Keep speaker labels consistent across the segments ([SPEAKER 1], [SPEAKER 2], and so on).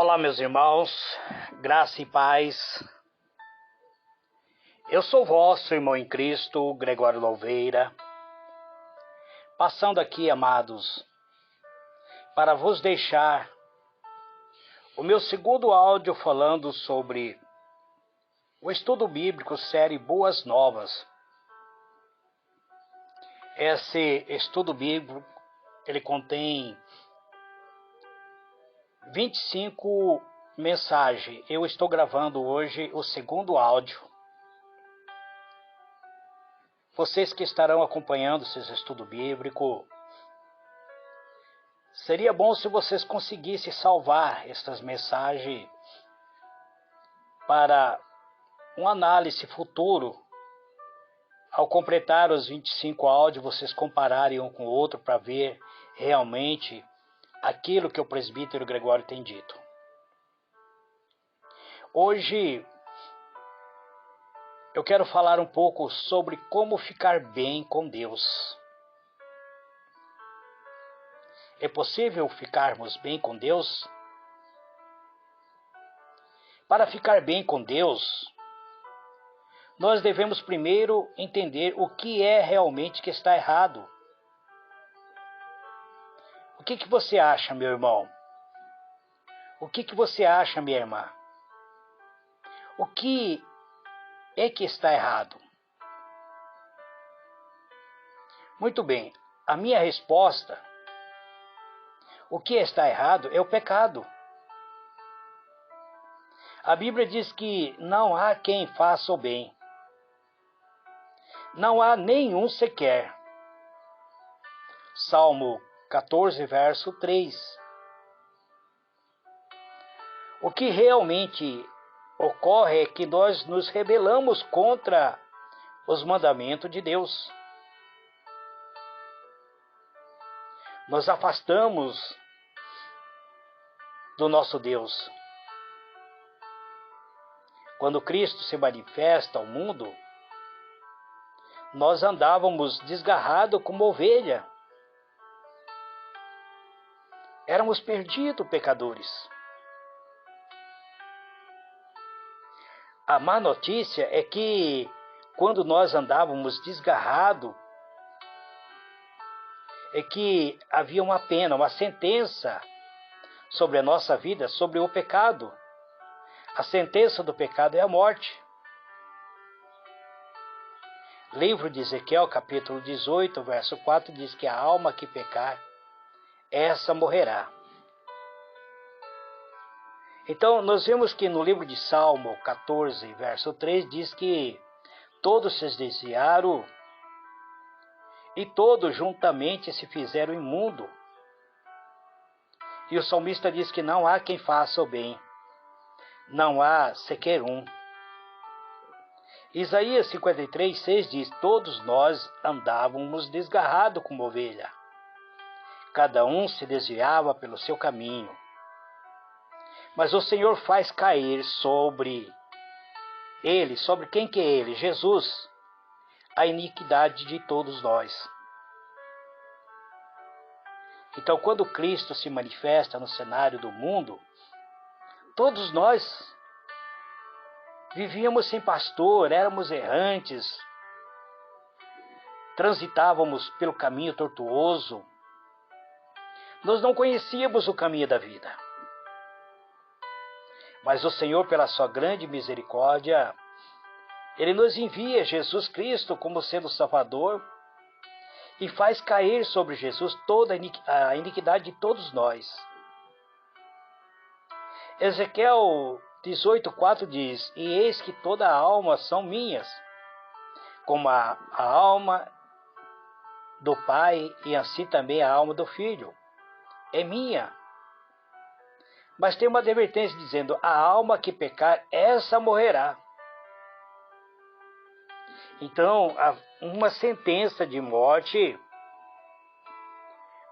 [SPEAKER 1] Olá, meus irmãos, graça e paz. Eu sou vosso irmão em Cristo, Gregório Louveira, passando aqui, amados, para vos deixar o meu segundo áudio falando sobre o estudo bíblico, série Boas Novas. Esse estudo bíblico, ele contém 25 mensagens. Eu estou gravando hoje o segundo áudio. Vocês que estarão acompanhando esse estudo bíblico, seria bom se vocês conseguissem salvar estas mensagens para uma análise futuro. Ao completar os 25 áudios, vocês compararem um com o outro para ver realmente aquilo que o presbítero Gregório tem dito. Hoje eu quero falar um pouco sobre como ficar bem com Deus. É possível ficarmos bem com Deus? Para ficar bem com Deus, nós devemos primeiro entender o que é realmente que está errado. O que você acha, meu irmão? O que você acha, minha irmã? O que é que está errado? Muito bem, a minha resposta, o que está errado é o pecado. A Bíblia diz que não há quem faça o bem. Não há nenhum sequer. Salmo 14, verso 3. O que realmente ocorre é que nós nos rebelamos contra os mandamentos de Deus. Nós afastamos do nosso Deus. Quando Cristo se manifesta ao mundo, nós andávamos desgarrados como ovelha. Éramos perdidos pecadores. A má notícia é que quando nós andávamos desgarrados, é que havia uma pena, uma sentença sobre a nossa vida, sobre o pecado. A sentença do pecado é a morte. Livro de Ezequiel, capítulo 18, verso 4, diz que a alma que pecar, essa morrerá. Então, nós vemos que no livro de Salmo 14, verso 3, diz que todos se desviaram e todos juntamente se fizeram imundo. E o salmista diz que não há quem faça o bem, não há sequer um. Isaías 53, 6 diz: todos nós andávamos desgarrados como ovelha. Cada um se desviava pelo seu caminho. Mas o Senhor faz cair sobre ele, sobre quem que é ele? Jesus, a iniquidade de todos nós. Então, quando Cristo se manifesta no cenário do mundo, todos nós vivíamos sem pastor, éramos errantes, transitávamos pelo caminho tortuoso, nós não conhecíamos o caminho da vida. Mas o Senhor, pela sua grande misericórdia, Ele nos envia Jesus Cristo como sendo o Salvador e faz cair sobre Jesus toda a iniquidade de todos nós. Ezequiel 18:4 diz: e eis que toda a alma são minhas, como a alma do Pai, e assim também a alma do Filho é minha. Mas tem uma advertência dizendo: a alma que pecar, essa morrerá. Então, há uma sentença de morte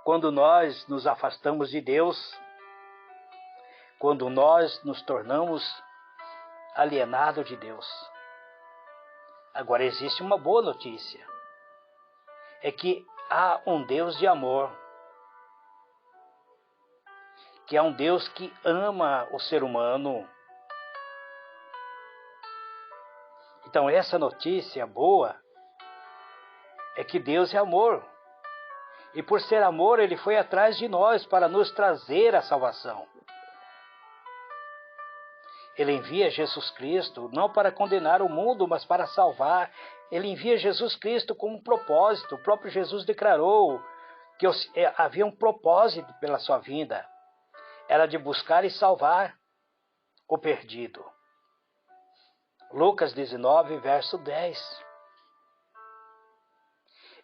[SPEAKER 1] quando nós nos afastamos de Deus, quando nós nos tornamos alienados de Deus. Agora, existe uma boa notícia. É que há um Deus de amor que é um Deus que ama o ser humano. Então essa notícia boa é que Deus é amor. E por ser amor, Ele foi atrás de nós para nos trazer a salvação. Ele envia Jesus Cristo não para condenar o mundo, mas para salvar. Ele envia Jesus Cristo com um propósito. O próprio Jesus declarou que havia um propósito pela sua vinda. Era de buscar e salvar o perdido. Lucas 19, verso 10.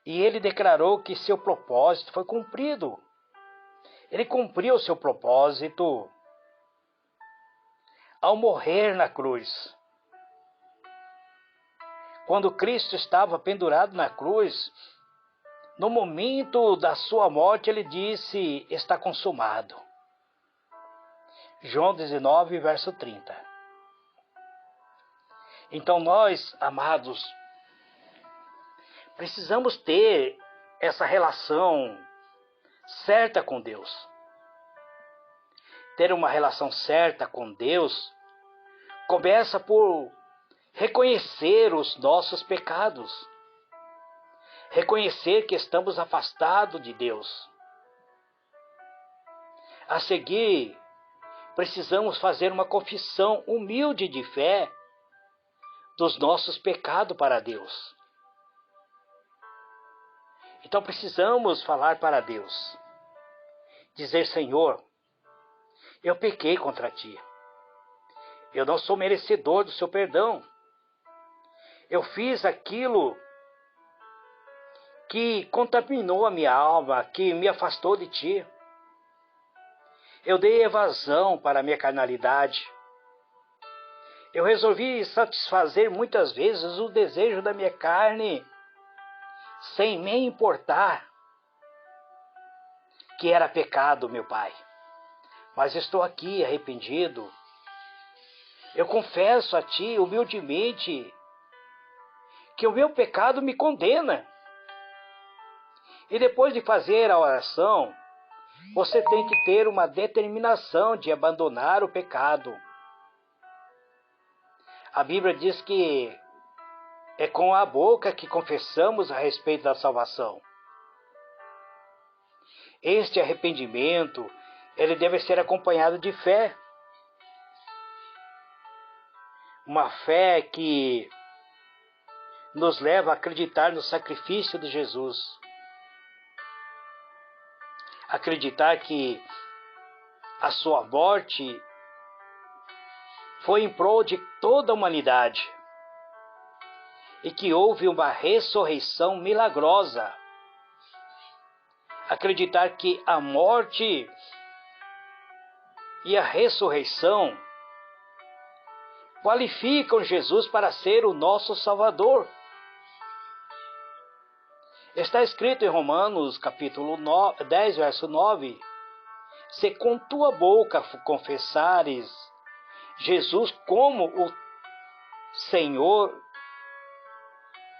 [SPEAKER 1] E ele declarou que seu propósito foi cumprido. Ele cumpriu o seu propósito ao morrer na cruz. Quando Cristo estava pendurado na cruz, no momento da sua morte, ele disse: está consumado. João 19, verso 30. Então nós, amados, precisamos ter essa relação certa com Deus. Ter uma relação certa com Deus começa por reconhecer os nossos pecados. Reconhecer que estamos afastados de Deus. A seguir, precisamos fazer uma confissão humilde de fé dos nossos pecados para Deus. Então precisamos falar para Deus. Dizer: Senhor, eu pequei contra Ti. Eu não sou merecedor do Seu perdão. Eu fiz aquilo que contaminou a minha alma, que me afastou de Ti. Eu dei evasão para a minha carnalidade. Eu resolvi satisfazer muitas vezes o desejo da minha carne, sem me importar que era pecado, meu Pai. Mas estou aqui arrependido. Eu confesso a Ti humildemente que o meu pecado me condena. E depois de fazer a oração, você tem que ter uma determinação de abandonar o pecado. A Bíblia diz que é com a boca que confessamos a respeito da salvação. Este arrependimento, ele deve ser acompanhado de fé. Uma fé que nos leva a acreditar no sacrifício de Jesus. Acreditar que a sua morte foi em prol de toda a humanidade e que houve uma ressurreição milagrosa. Acreditar que a morte e a ressurreição qualificam Jesus para ser o nosso Salvador. Está escrito em Romanos capítulo 10, verso 9: se com tua boca confessares Jesus como o Senhor,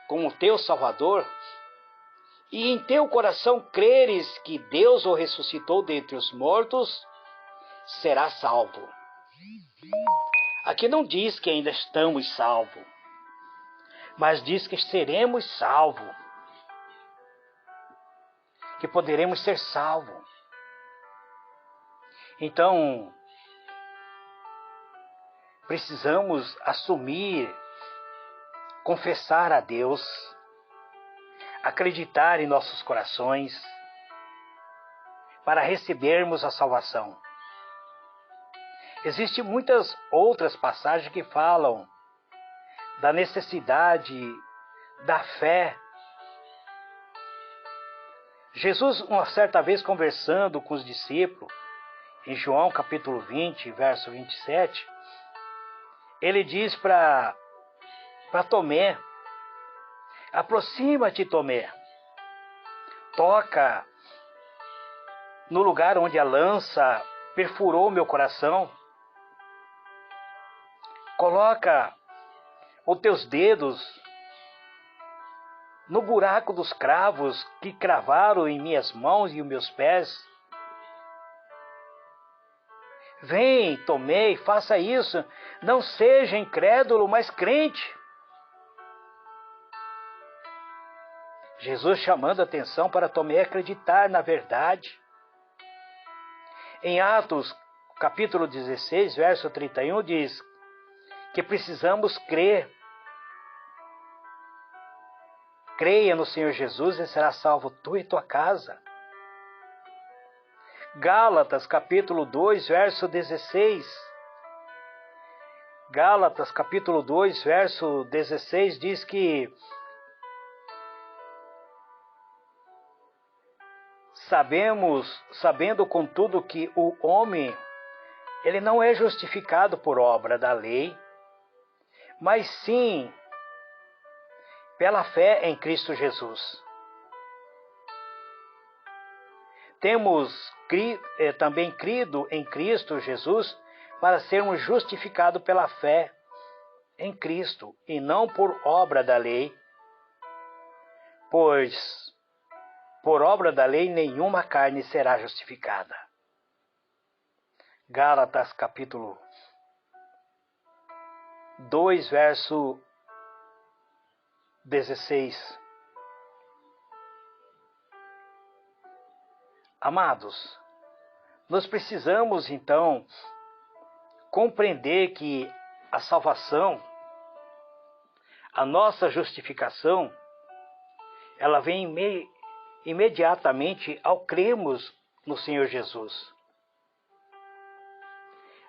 [SPEAKER 1] como teu Salvador, e em teu coração creres que Deus o ressuscitou dentre os mortos, serás salvo. Aqui não diz que ainda estamos salvos, mas diz que seremos salvos, que poderemos ser salvos. Então, precisamos assumir, confessar a Deus, acreditar em nossos corações, para recebermos a salvação. Existem muitas outras passagens que falam da necessidade da fé. Jesus, uma certa vez conversando com os discípulos, em João capítulo 20, verso 27, ele diz para Tomé: aproxima-te, Tomé, toca no lugar onde a lança perfurou meu coração, coloca os teus dedos no buraco dos cravos que cravaram em minhas mãos e os meus pés. Vem, tomei, faça isso. Não seja incrédulo, mas crente. Jesus chamando a atenção para Tomé acreditar na verdade. Em Atos, capítulo 16, verso 31, diz que precisamos crer. Creia no Senhor Jesus e será salvo tu e tua casa. Gálatas, capítulo 2, verso 16. Gálatas, capítulo 2, verso 16, diz que sabendo contudo que o homem, ele não é justificado por obra da lei, mas sim pela fé em Cristo Jesus. Temos também crido em Cristo Jesus para sermos justificados pela fé em Cristo e não por obra da lei, pois por obra da lei nenhuma carne será justificada. Gálatas capítulo 2, verso 16. Amados, nós precisamos então compreender que a salvação, a nossa justificação, ela vem imediatamente ao crermos no Senhor Jesus,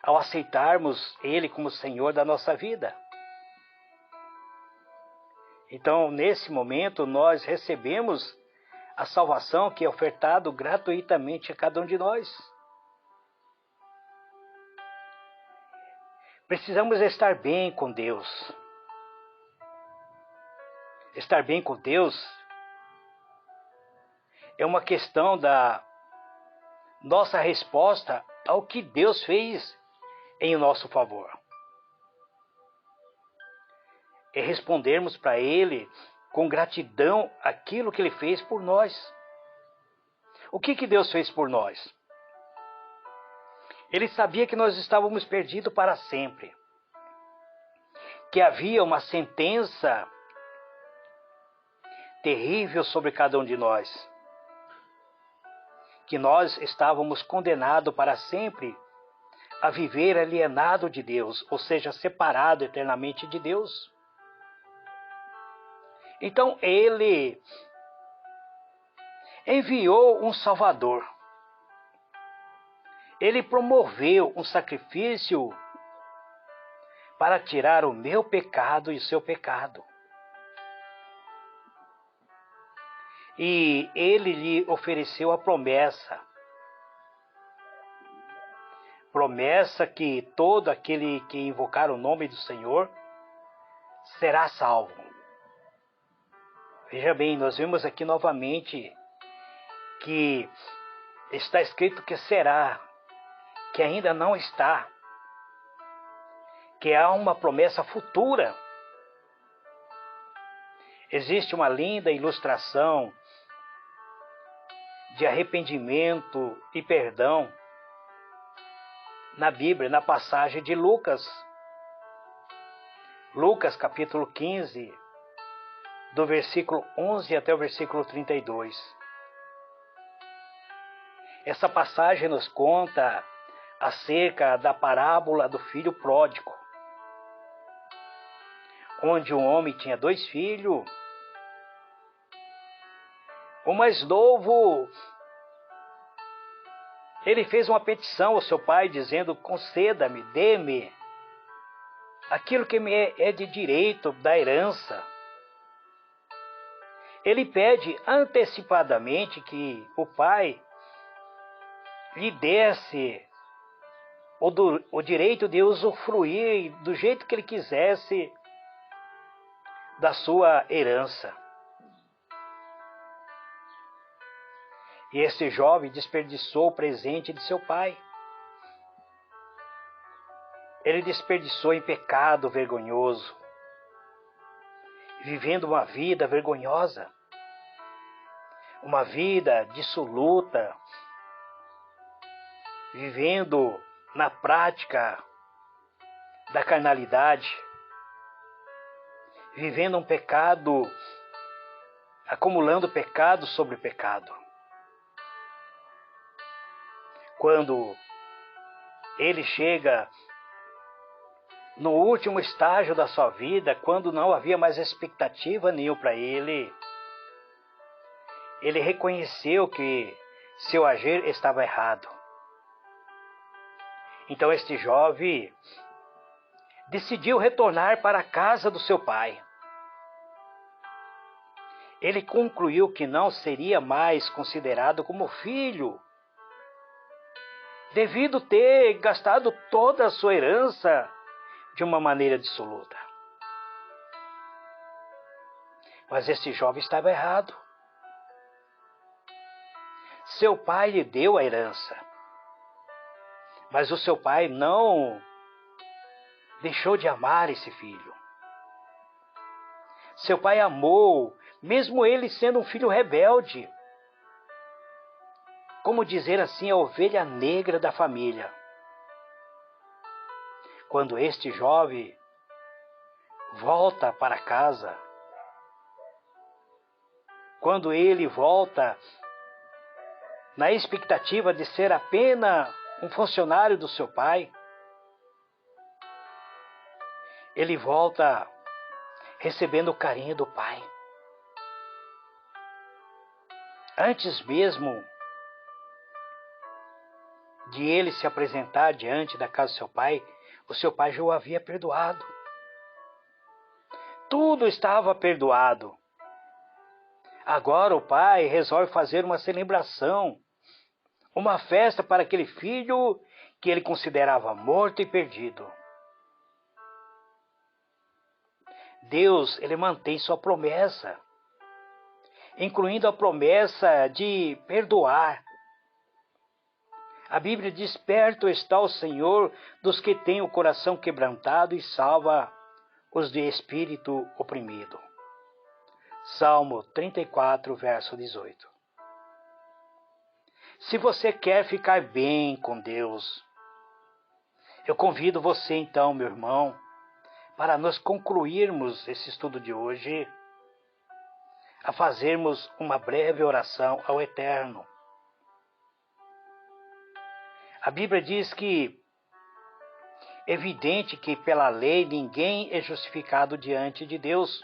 [SPEAKER 1] ao aceitarmos Ele como Senhor da nossa vida. Então, nesse momento, nós recebemos a salvação que é ofertada gratuitamente a cada um de nós. Precisamos estar bem com Deus. Estar bem com Deus é uma questão da nossa resposta ao que Deus fez em nosso favor. É respondermos para Ele com gratidão aquilo que Ele fez por nós. O que Deus fez por nós? Ele sabia que nós estávamos perdidos para sempre, que havia uma sentença terrível sobre cada um de nós, que nós estávamos condenados para sempre a viver alienado de Deus, ou seja, separado eternamente de Deus. Então Ele enviou um Salvador. Ele promoveu um sacrifício para tirar o meu pecado e o seu pecado. E Ele lhe ofereceu a promessa que todo aquele que invocar o nome do Senhor será salvo. Veja bem, nós vimos aqui novamente que está escrito que será, que ainda não está, que há uma promessa futura. Existe uma linda ilustração de arrependimento e perdão na Bíblia, na passagem de Lucas. Lucas capítulo 15, do versículo 11 até o versículo 32. Essa passagem nos conta acerca da parábola do filho pródigo, onde um homem tinha 2 filhos. O mais novo, ele fez uma petição ao seu pai, dizendo: conceda-me, dê-me aquilo que me é de direito da herança. Ele pede antecipadamente que o pai lhe desse o direito de usufruir do jeito que ele quisesse da sua herança. E esse jovem desperdiçou o presente de seu pai. Ele desperdiçou em pecado vergonhoso, vivendo uma vida vergonhosa, uma vida dissoluta, vivendo na prática da carnalidade, vivendo um pecado, acumulando pecado sobre pecado. Quando ele chega no último estágio da sua vida, quando não havia mais expectativa nenhuma para ele, ele reconheceu que seu agir estava errado. Então este jovem decidiu retornar para a casa do seu pai. Ele concluiu que não seria mais considerado como filho, devido ter gastado toda a sua herança de uma maneira dissoluta. Mas esse jovem estava errado. Seu pai lhe deu a herança, mas o seu pai não deixou de amar esse filho. Seu pai amou, mesmo ele sendo um filho rebelde. Como dizer assim, a ovelha negra da família. Quando este jovem volta para casa, quando ele volta na expectativa de ser apenas um funcionário do seu pai, ele volta recebendo o carinho do pai. Antes mesmo de ele se apresentar diante da casa do seu pai, o seu pai já o havia perdoado. Tudo estava perdoado. Agora o pai resolve fazer uma celebração, uma festa para aquele filho que ele considerava morto e perdido. Deus, ele mantém sua promessa, incluindo a promessa de perdoar. A Bíblia diz: perto está o Senhor dos que têm o coração quebrantado e salva os de espírito oprimido. Salmo 34, verso 18. Se você quer ficar bem com Deus, eu convido você então, meu irmão, para nós concluirmos esse estudo de hoje, a fazermos uma breve oração ao Eterno. A Bíblia diz que é evidente que pela lei ninguém é justificado diante de Deus,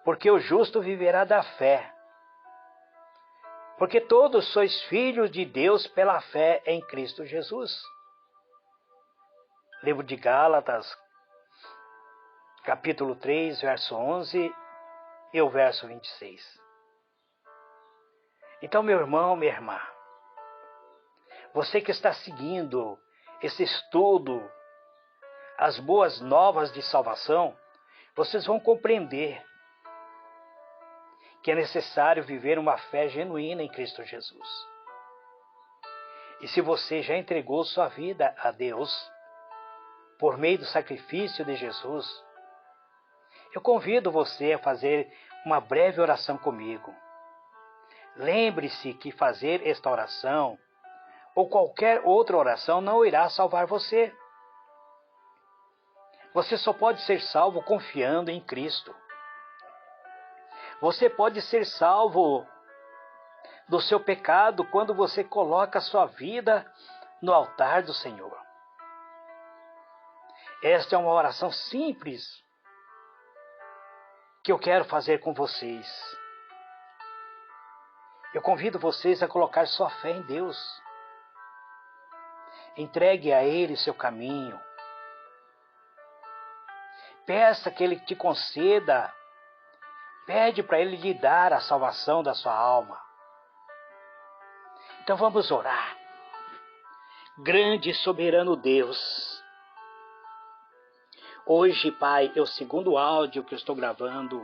[SPEAKER 1] porque o justo viverá da fé. Porque todos sois filhos de Deus pela fé em Cristo Jesus. Livro de Gálatas, capítulo 3, verso 11 e o verso 26. Então, meu irmão, minha irmã, você que está seguindo esse estudo, as boas novas de salvação, vocês vão compreender que é necessário viver uma fé genuína em Cristo Jesus. E se você já entregou sua vida a Deus, por meio do sacrifício de Jesus, eu convido você a fazer uma breve oração comigo. Lembre-se que fazer esta oração ou qualquer outra oração não irá salvar você. Você só pode ser salvo confiando em Cristo. Você pode ser salvo do seu pecado quando você coloca a sua vida no altar do Senhor. Esta é uma oração simples que eu quero fazer com vocês. Eu convido vocês a colocar sua fé em Deus. Entregue a Ele seu caminho. Peça que Ele te conceda. Pede para Ele lhe dar a salvação da sua alma. Então vamos orar. Grande e soberano Deus, hoje, Pai, é o segundo áudio que eu estou gravando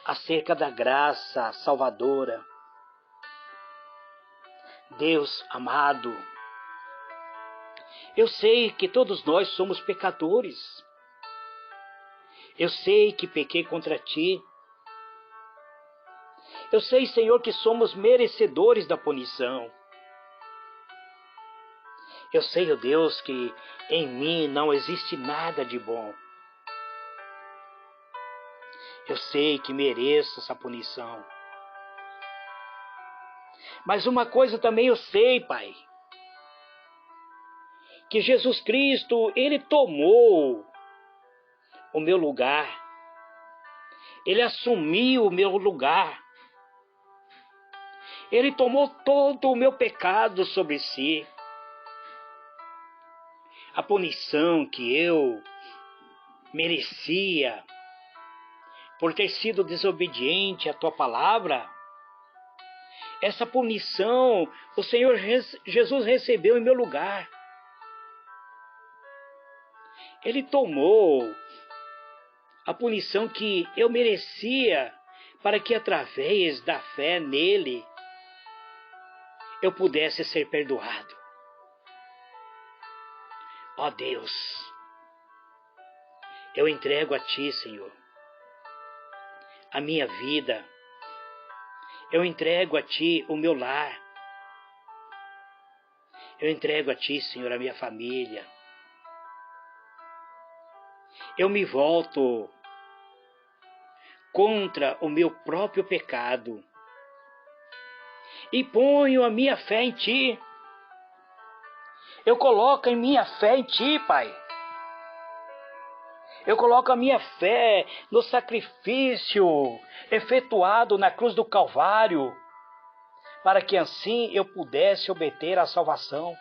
[SPEAKER 1] acerca da graça salvadora. Deus amado, eu sei que todos nós somos pecadores. Eu sei que pequei contra Ti. Eu sei, Senhor, que somos merecedores da punição. Eu sei, ó Deus, que em mim não existe nada de bom. Eu sei que mereço essa punição. Mas uma coisa também eu sei, Pai, que Jesus Cristo, Ele tomou o meu lugar. Ele assumiu o meu lugar. Ele tomou todo o meu pecado sobre si. A punição que eu merecia por ter sido desobediente à tua palavra, essa punição o Senhor Jesus recebeu em meu lugar. Ele tomou a punição que eu merecia para que através da fé nele eu pudesse ser perdoado. Ó Deus, eu entrego a Ti, Senhor, a minha vida. Eu entrego a Ti o meu lar. Eu entrego a Ti, Senhor, a minha família. Eu me volto contra o meu próprio pecado e ponho a minha fé em Ti. Eu coloco a minha fé em Ti, Pai. Eu coloco a minha fé no sacrifício efetuado na cruz do Calvário, para que assim eu pudesse obter a salvação.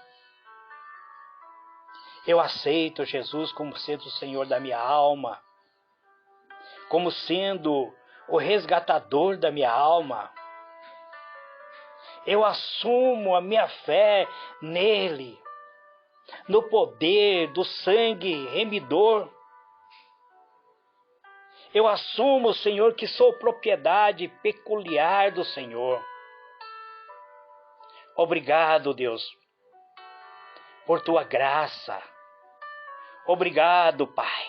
[SPEAKER 1] Eu aceito Jesus como sendo o Senhor da minha alma, como sendo o resgatador da minha alma. Eu assumo a minha fé nele, no poder do sangue remidor. Eu assumo, Senhor, que sou propriedade peculiar do Senhor. Obrigado, Deus, por Tua graça. Obrigado, Pai,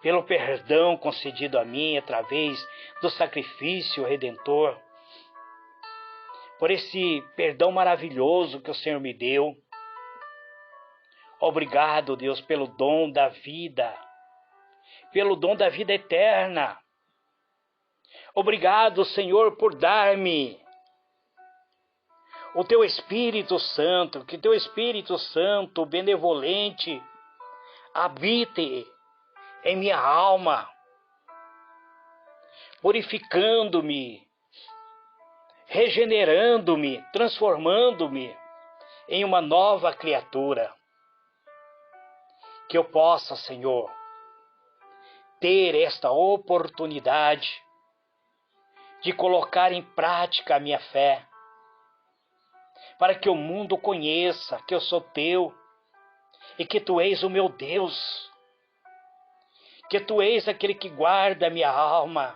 [SPEAKER 1] pelo perdão concedido a mim através do sacrifício redentor. Por esse perdão maravilhoso que o Senhor me deu. Obrigado, Deus, pelo dom da vida. Pelo dom da vida eterna. Obrigado, Senhor, por dar-me o Teu Espírito Santo, que Teu Espírito Santo benevolente habite em minha alma, purificando-me, regenerando-me, transformando-me em uma nova criatura. Que eu possa, Senhor, ter esta oportunidade de colocar em prática a minha fé, para que o mundo conheça que eu sou Teu e que Tu és o meu Deus, que Tu és aquele que guarda a minha alma,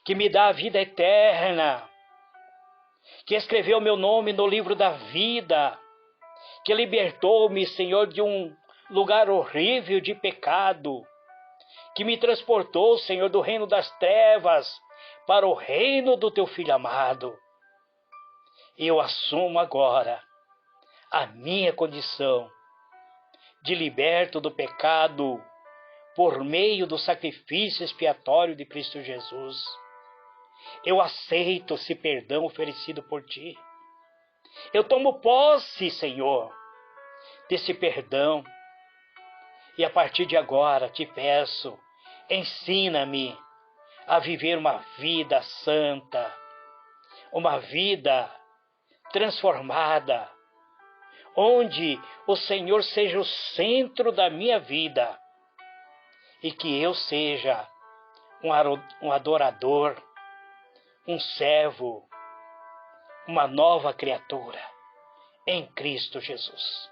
[SPEAKER 1] que me dá a vida eterna, que escreveu meu nome no livro da vida, que libertou-me, Senhor, de um lugar horrível de pecado, que me transportou, Senhor, do reino das trevas para o reino do Teu Filho amado. E eu assumo agora a minha condição de liberto do pecado por meio do sacrifício expiatório de Cristo Jesus. Eu aceito esse perdão oferecido por Ti. Eu tomo posse, Senhor, desse perdão. E a partir de agora te peço, ensina-me a viver uma vida santa, uma vida transformada, onde o Senhor seja o centro da minha vida e que eu seja um adorador, um servo, uma nova criatura em Cristo Jesus.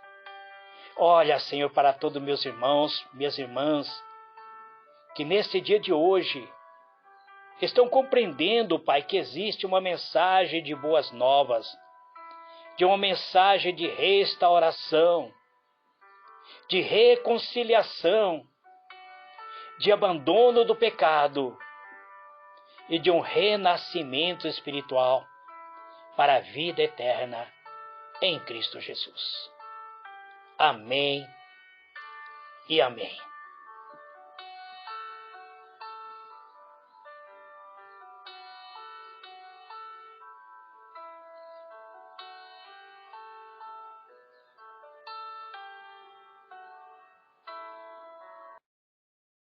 [SPEAKER 1] Olha, Senhor, para todos meus irmãos, minhas irmãs, que nesse dia de hoje estão compreendendo, Pai, que existe uma mensagem de boas novas, de uma mensagem de restauração, de reconciliação, de abandono do pecado e de um renascimento espiritual para a vida eterna em Cristo Jesus. Amém e amém.